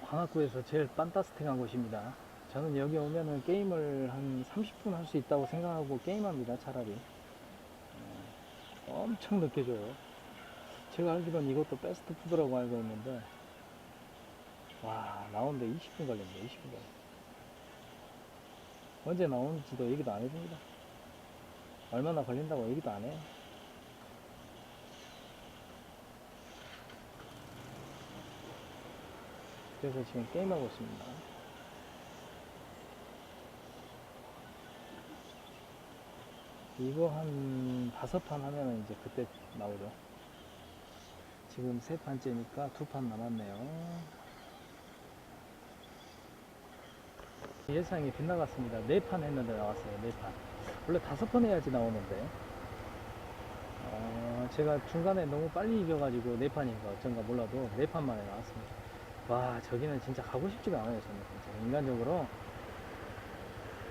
관악구에서 제일 판타스틱한 곳입니다. 저는 여기 오면은 게임을 한 30분 할 수 있다고 생각하고 게임합니다, 차라리. 엄청 늦게 줘요. 제가 알기로는 이것도 패스트푸드라고 알고 있는데, 와, 나오는데 20분 걸립니다, 20분 걸려. 언제 나오는지도 얘기도 안 해줍니다. 얼마나 걸린다고 얘기도 안 해요. 그래서 지금 게임하고 있습니다. 이거 한 5판 하면은 이제 그때 나오죠. 지금 3판째니까 2판 남았네요. 예상이 빗나갔습니다. 4판 했는데 나왔어요. 4판. 원래 5판 해야지 나오는데, 제가 중간에 너무 빨리 이겨가지고 4판인가 어쩐가 몰라도 4판 만에 나왔습니다. 와, 저기는 진짜 가고 싶지가 않아요. 저는 진짜 인간적으로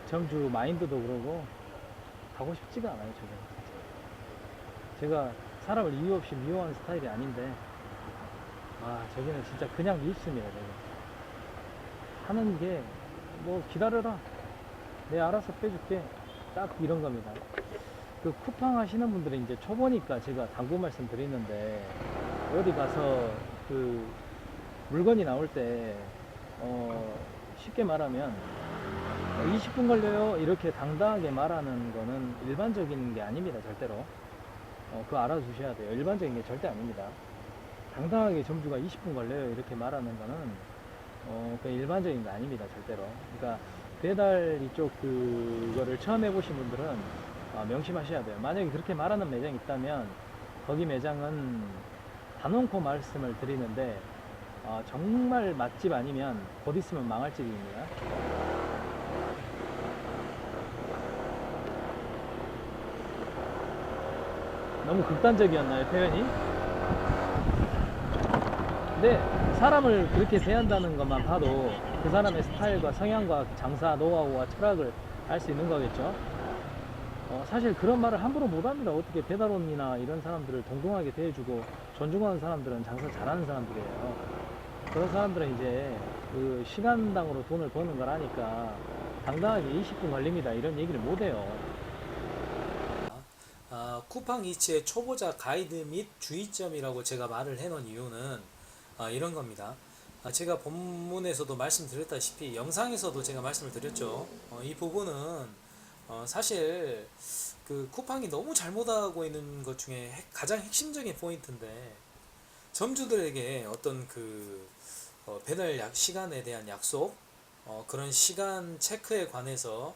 점주 마인드도 그러고 가고 싶지가 않아요. 저기는 진짜. 제가 사람을 이유 없이 미워하는 스타일이 아닌데, 아, 저기는 진짜 그냥 밀습니다. 저기 하는 게 뭐 기다려라, 내가 알아서 빼줄게, 딱 이런 겁니다. 그 쿠팡 하시는 분들은 이제 초보니까 제가 당부 말씀 드리는데, 어디 가서 그 물건이 나올 때 쉽게 말하면 20분 걸려요 이렇게 당당하게 말하는 거는 일반적인 게 아닙니다. 절대로. 그거 알아두셔야 돼요. 일반적인 게 절대 아닙니다. 당당하게 점주가 20분 걸려요 이렇게 말하는 거는 그 일반적인 거 아닙니다. 절대로. 그러니까 배달 이쪽 그거를 처음 해보신 분들은 명심하셔야 돼요. 만약에 그렇게 말하는 매장이 있다면 거기 매장은 단언코 말씀을 드리는데, 정말 맛집 아니면 곧 있으면 망할 집입니다. 너무 극단적이었나요, 표현이? 근데 사람을 그렇게 대한다는 것만 봐도 그 사람의 스타일과 성향과 장사 노하우와 철학을 알 수 있는 거겠죠. 사실 그런 말을 함부로 못 합니다. 어떻게 배달원이나 이런 사람들을 동등하게 대해주고 존중하는 사람들은 장사 잘하는 사람들이에요. 그런 사람들은 이제 그 시간당으로 돈을 버는 거라니까 당당하게 20분 걸립니다 이런 얘기를 못 해요. 쿠팡 이츠의 초보자 가이드 및 주의점이라고 제가 말을 해놓은 이유는 이런 겁니다. 제가 본문에서도 말씀드렸다시피 영상에서도 제가 말씀을 드렸죠. 이 부분은 사실 그 쿠팡이 너무 잘못하고 있는 것 중에 가장 핵심적인 포인트인데, 점주들에게 어떤 그 배달 시간에 대한 약속, 그런 시간 체크에 관해서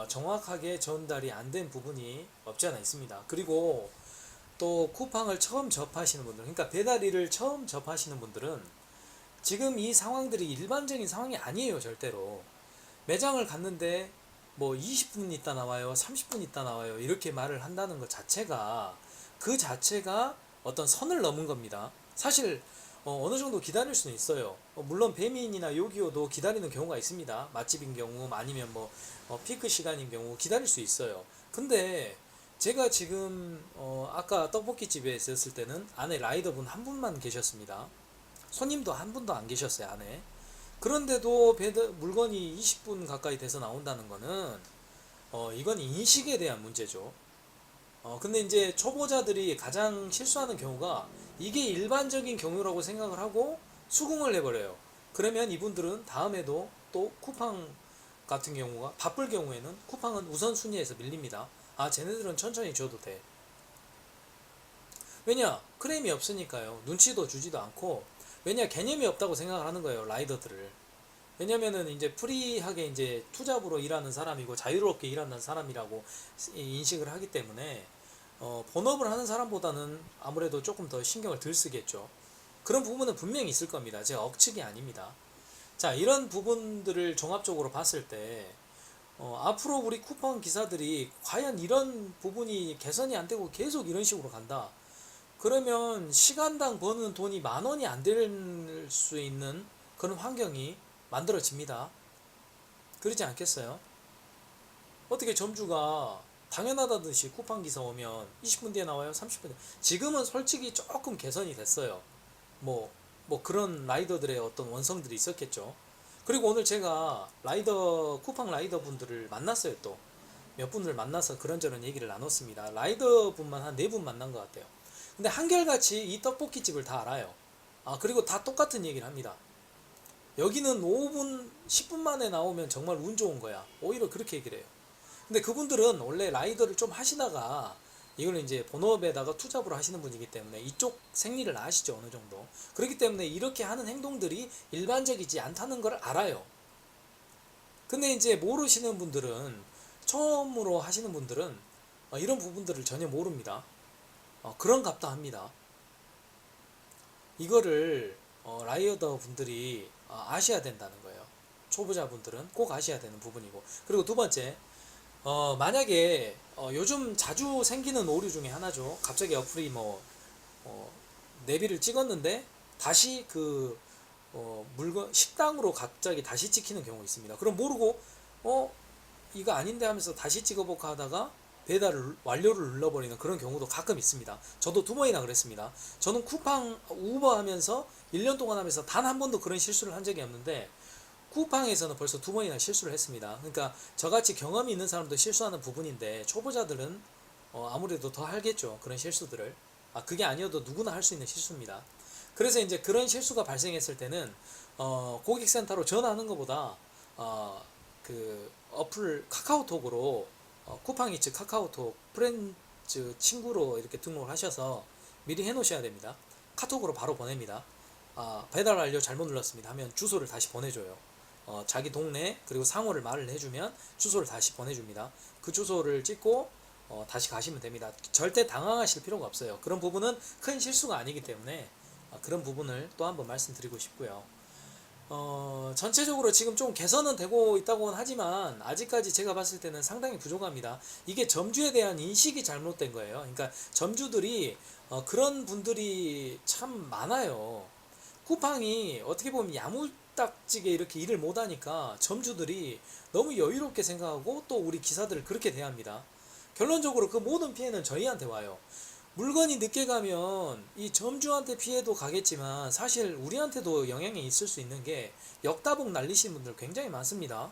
정확하게 전달이 안 된 부분이 없지 않아 있습니다. 그리고 또 쿠팡을 처음 접하시는 분들, 그러니까 배달일을 처음 접하시는 분들은 지금 이 상황들이 일반적인 상황이 아니에요. 절대로. 매장을 갔는데 뭐 20분 있다 나와요, 30분 있다 나와요, 이렇게 말을 한다는 것 자체가, 그 자체가 어떤 선을 넘은 겁니다. 사실 어느 정도 기다릴 수는 있어요. 물론 배민이나 요기요도 기다리는 경우가 있습니다. 맛집인 경우 아니면 뭐 피크 시간인 경우 기다릴 수 있어요. 근데 제가 지금 아까 떡볶이집에 있었을 때는 안에 라이더분 한 분만 계셨습니다. 손님도 한 분도 안 계셨어요, 안에. 그런데도 물건이 20분 가까이 돼서 나온다는 거는 이건 인식에 대한 문제죠. 근데 이제 초보자들이 가장 실수하는 경우가 이게 일반적인 경우라고 생각을 하고 수긍을 해버려요. 그러면 이분들은 다음에도 또 쿠팡 같은 경우가 바쁠 경우에는 쿠팡은 우선순위에서 밀립니다. 아, 쟤네들은 천천히 줘도 돼. 왜냐? 크레임이 없으니까요. 눈치도 주지도 않고, 왜냐? 개념이 없다고 생각을 하는 거예요, 라이더들을. 왜냐면은 이제 프리하게 이제 투잡으로 일하는 사람이고 자유롭게 일하는 사람이라고 인식을 하기 때문에 본업을 하는 사람보다는 아무래도 조금 더 신경을 덜 쓰겠죠. 그런 부분은 분명히 있을 겁니다. 제가 억측이 아닙니다. 자, 이런 부분들을 종합적으로 봤을 때 앞으로 우리 쿠팡 기사들이 과연 이런 부분이 개선이 안 되고 계속 이런 식으로 간다. 그러면 시간당 버는 돈이 10,000원이 안 될 수 있는 그런 환경이 만들어집니다. 그러지 않겠어요? 어떻게 점주가 당연하다듯이 쿠팡 기사 오면 20분 뒤에 나와요? 30분 뒤에. 지금은 솔직히 조금 개선이 됐어요. 뭐 뭐 그런 라이더들의 어떤 원성들이 있었겠죠. 그리고 오늘 제가 라이더 쿠팡 라이더 분들을 만났어요. 또 몇 분을 만나서 그런저런 얘기를 나눴습니다. 라이더 분만 한 4분 만난 것 같아요. 근데 한결같이 이 떡볶이 집을 다 알아요. 그리고 다 똑같은 얘기를 합니다. 여기는 5분 10분 만에 나오면 정말 운 좋은 거야. 오히려 그렇게 얘기를 해요. 근데 그분들은 원래 라이더를 좀 하시다가 이걸 이제 본업에다가 투잡으로 하시는 분이기 때문에 이쪽 생리를 아시죠, 어느 정도. 그렇기 때문에 이렇게 하는 행동들이 일반적이지 않다는 걸 알아요. 근데 이제 모르시는 분들은, 처음으로 하시는 분들은 이런 부분들을 전혀 모릅니다. 그런갑다 합니다. 이거를 라이더 분들이 아셔야 된다는 거예요. 초보자분들은 꼭 아셔야 되는 부분이고. 그리고 두 번째, 만약에 요즘 자주 생기는 오류 중에 하나죠. 갑자기 어플이 내비를 찍었는데 다시 그 물건 식당으로 갑자기 다시 찍히는 경우가 있습니다. 그럼 모르고 이거 아닌데 하면서 다시 찍어볼까 하다가 배달을 완료를 눌러버리는 그런 경우도 가끔 있습니다. 저도 2번이나 그랬습니다. 저는 쿠팡 우버 하면서 1년 동안 하면서 단 한 번도 그런 실수를 한 적이 없는데 쿠팡에서는 벌써 2번이나 실수를 했습니다. 그러니까 저같이 경험이 있는 사람도 실수하는 부분인데 초보자들은 아무래도 더 하겠죠. 그런 실수들을. 그게 아니어도 누구나 할 수 있는 실수입니다. 그래서 이제 그런 실수가 발생했을 때는 고객센터로 전화하는 것보다 그 어플 카카오톡으로 쿠팡이츠 카카오톡 프렌즈 친구로 이렇게 등록을 하셔서 미리 해 놓으셔야 됩니다. 카톡으로 바로 보냅니다. 배달 완료 잘못 눌렀습니다 하면 주소를 다시 보내줘요. 자기 동네 그리고 상호를 말을 해주면 주소를 다시 보내줍니다. 그 주소를 찍고 다시 가시면 됩니다. 절대 당황하실 필요가 없어요. 그런 부분은 큰 실수가 아니기 때문에 그런 부분을 또 한번 말씀드리고 싶고요. 전체적으로 지금 좀 개선은 되고 있다고는 하지만 아직까지 제가 봤을 때는 상당히 부족합니다. 이게 점주에 대한 인식이 잘못된 거예요. 그러니까 점주들이 그런 분들이 참 많아요. 쿠팡이 어떻게 보면 야무딱지게 이렇게 일을 못하니까 점주들이 너무 여유롭게 생각하고 또 우리 기사들을 그렇게 대합니다. 결론적으로 그 모든 피해는 저희한테 와요. 물건이 늦게 가면 이 점주한테 피해도 가겠지만 사실 우리한테도 영향이 있을 수 있는 게 역다봉 날리시는 분들 굉장히 많습니다.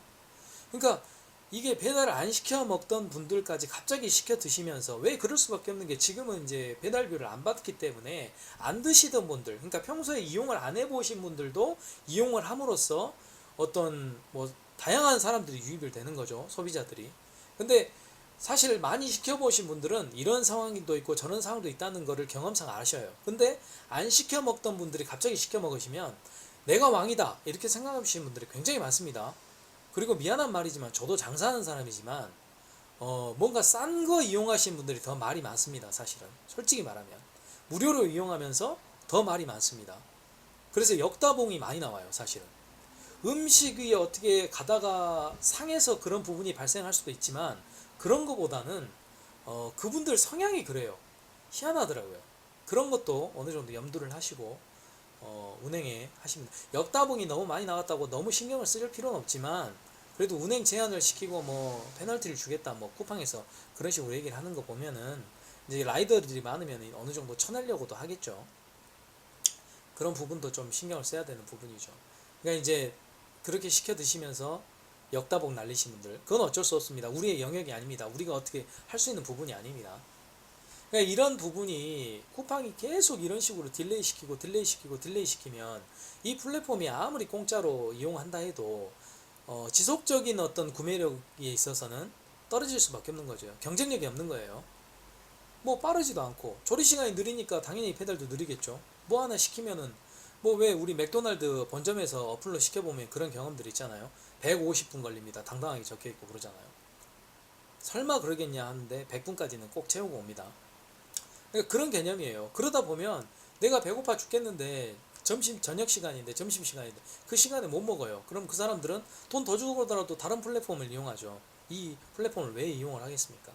그러니까 이게 배달을 안 시켜 먹던 분들까지 갑자기 시켜 드시면서, 왜 그럴 수밖에 없는 게 지금은 이제 배달비를 안 받기 때문에 안 드시던 분들, 그러니까 평소에 이용을 안 해보신 분들도 이용을 함으로써 어떤 다양한 사람들이 유입이 되는 거죠, 소비자들이. 근데 사실 많이 시켜보신 분들은 이런 상황도 있고 저런 상황도 있다는 거를 경험상 아셔요. 근데 안 시켜 먹던 분들이 갑자기 시켜 먹으시면 내가 왕이다 이렇게 생각하시는 분들이 굉장히 많습니다. 그리고 미안한 말이지만 저도 장사하는 사람이지만 뭔가 싼 거 이용하시는 분들이 더 말이 많습니다. 사실은 솔직히 말하면 무료로 이용하면서 더 말이 많습니다. 그래서 역다봉이 많이 나와요. 사실은 음식이 어떻게 가다가 상해서 그런 부분이 발생할 수도 있지만 그런 거보다는 그분들 성향이 그래요. 희한하더라고요. 그런 것도 어느 정도 염두를 하시고 운행에 하십니다. 역다봉이 너무 많이 나왔다고 너무 신경을 쓸 필요는 없지만 그래도 운행 제한을 시키고 페널티를 주겠다 쿠팡에서 그런 식으로 얘기를 하는 거 보면은 이제 라이더들이 많으면 어느 정도 쳐내려고도 하겠죠. 그런 부분도 좀 신경을 써야 되는 부분이죠. 그러니까 이제 그렇게 시켜 드시면서 역다봉 날리신 분들, 그건 어쩔 수 없습니다. 우리의 영역이 아닙니다. 우리가 어떻게 할 수 있는 부분이 아닙니다. 그러니까 이런 부분이 쿠팡이 계속 이런 식으로 딜레이 시키면 이 플랫폼이 아무리 공짜로 이용한다 해도 지속적인 어떤 구매력에 있어서는 떨어질 수밖에 없는 거죠. 경쟁력이 없는 거예요. 빠르지도 않고 조리 시간이 느리니까 당연히 배달도 느리겠죠. 하나 시키면은 왜 우리 맥도날드 본점에서 어플로 시켜보면 그런 경험들 있잖아요. 150분 걸립니다. 당당하게 적혀있고 그러잖아요. 설마 그러겠냐 하는데 100분까지는 꼭 채우고 옵니다. 그러니까 그런 개념이에요. 그러다 보면 내가 배고파 죽겠는데 저녁 시간인데 점심 시간인데 그 시간에 못 먹어요. 그럼 그 사람들은 돈 더 주고 더라도 다른 플랫폼을 이용하죠. 이 플랫폼을 왜 이용을 하겠습니까?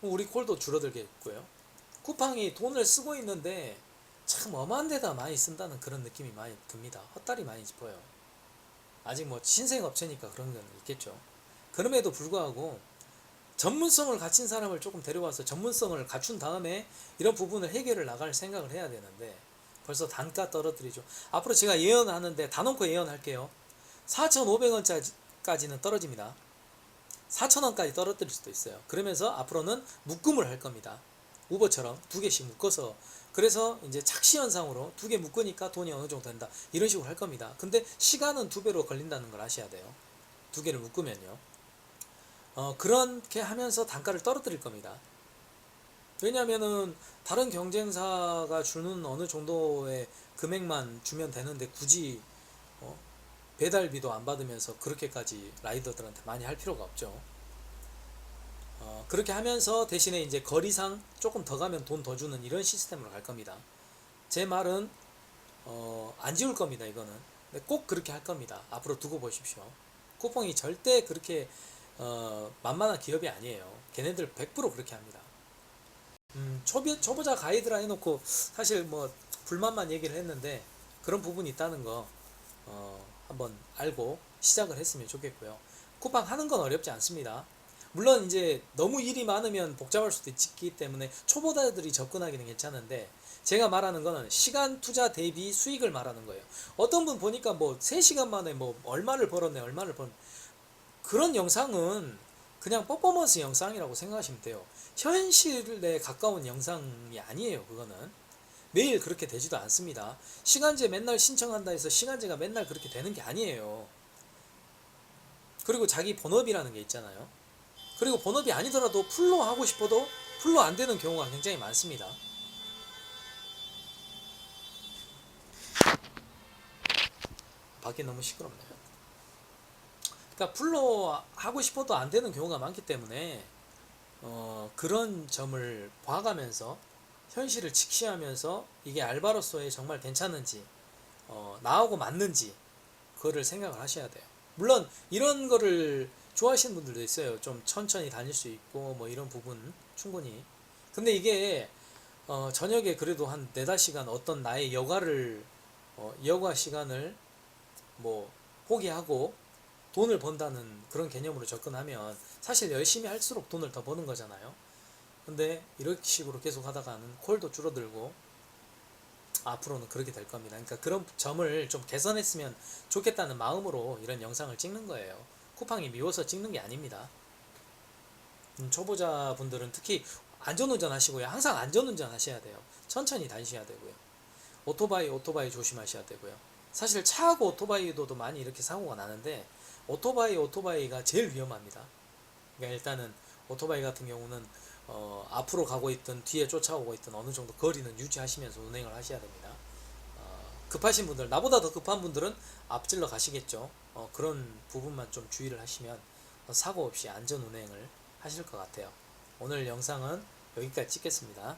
우리 콜도 줄어들겠고요. 쿠팡이 돈을 쓰고 있는데 참 엄한 데다 많이 쓴다는 그런 느낌이 많이 듭니다. 헛다리 많이 짚어요. 아직 신생 업체니까 그런 건 있겠죠. 그럼에도 불구하고 전문성을 갖춘 사람을 조금 데려와서 전문성을 갖춘 다음에 이런 부분을 해결을 나갈 생각을 해야 되는데 벌써 단가 떨어뜨리죠. 앞으로 제가 예언하는데 다 놓고 예언할게요. 4,500원까지는 떨어집니다. 4,000원까지 떨어뜨릴 수도 있어요. 그러면서 앞으로는 묶음을 할 겁니다. 우버처럼 두 개씩 묶어서, 그래서 이제 착시 현상으로 두 개 묶으니까 돈이 어느 정도 된다, 이런 식으로 할 겁니다. 근데 시간은 2배로 걸린다는 걸 아셔야 돼요. 두 개를 묶으면요. 그렇게 하면서 단가를 떨어뜨릴 겁니다. 왜냐하면은 다른 경쟁사가 주는 어느 정도의 금액만 주면 되는데 굳이 배달비도 안 받으면서 그렇게까지 라이더들한테 많이 할 필요가 없죠. 그렇게 하면서 대신에 이제 거리상 조금 더 가면 돈 더 주는 이런 시스템으로 갈 겁니다. 제 말은 안 지울 겁니다. 이거는 꼭 그렇게 할 겁니다. 앞으로 두고 보십시오. 쿠팡이 절대 그렇게 만만한 기업이 아니에요. 걔네들 100% 그렇게 합니다. 초보자 가이드라 해놓고 사실 뭐 불만만 얘기를 했는데 그런 부분이 있다는 거 한번 알고 시작을 했으면 좋겠고요. 쿠팡 하는 건 어렵지 않습니다. 물론 이제 너무 일이 많으면 복잡할 수도 있기 때문에 초보자들이 접근하기는 괜찮은데, 제가 말하는 거는 시간 투자 대비 수익을 말하는 거예요. 어떤 분 보니까 뭐 3시간 만에 뭐 얼마를 벌었네 그런 영상은 그냥 퍼포먼스 영상이라고 생각하시면 돼요. 현실에 가까운 영상이 아니에요. 그거는 매일 그렇게 되지도 않습니다. 시간제 맨날 신청한다 해서 시간제가 맨날 그렇게 되는 게 아니에요. 그리고 자기 본업이라는 게 있잖아요. 그리고 본업이 아니더라도 풀로 하고 싶어도 풀로 안 되는 경우가 굉장히 많습니다. 밖에 너무 시끄럽네요. 그러니까 풀로 하고 싶어도 안 되는 경우가 많기 때문에 그런 점을 봐가면서 현실을 직시하면서 이게 알바로서의 정말 괜찮은지 나하고 맞는지 그거를 생각을 하셔야 돼요. 물론 이런 거를 좋아하시는 분들도 있어요. 좀 천천히 다닐 수 있고 뭐 이런 부분 충분히. 근데 이게 저녁에 그래도 한 4~5시간 어떤 나의 여가 시간을 뭐 포기하고 돈을 번다는 그런 개념으로 접근하면 사실 열심히 할수록 돈을 더 버는 거잖아요. 근데 이런 식으로 계속 하다가는 콜도 줄어들고 앞으로는 그렇게 될 겁니다. 그러니까 그런 점을 좀 개선했으면 좋겠다는 마음으로 이런 영상을 찍는 거예요. 쿠팡이 미워서 찍는 게 아닙니다. 초보자분들은 특히 안전운전 하시고요. 항상 안전운전 하셔야 돼요. 천천히 다니셔야 되고요. 오토바이 조심하셔야 되고요. 사실 차하고 오토바이도 많이 이렇게 사고가 나는데 오토바이가 제일 위험합니다. 그러니까 일단은 오토바이 같은 경우는 앞으로 가고 있든 뒤에 쫓아오고 있든 어느 정도 거리는 유지하시면서 운행을 하셔야 됩니다. 급하신 분들, 나보다 더 급한 분들은 앞질러 가시겠죠. 그런 부분만 좀 주의를 하시면 사고 없이 안전 운행을 하실 것 같아요. 오늘 영상은 여기까지 찍겠습니다.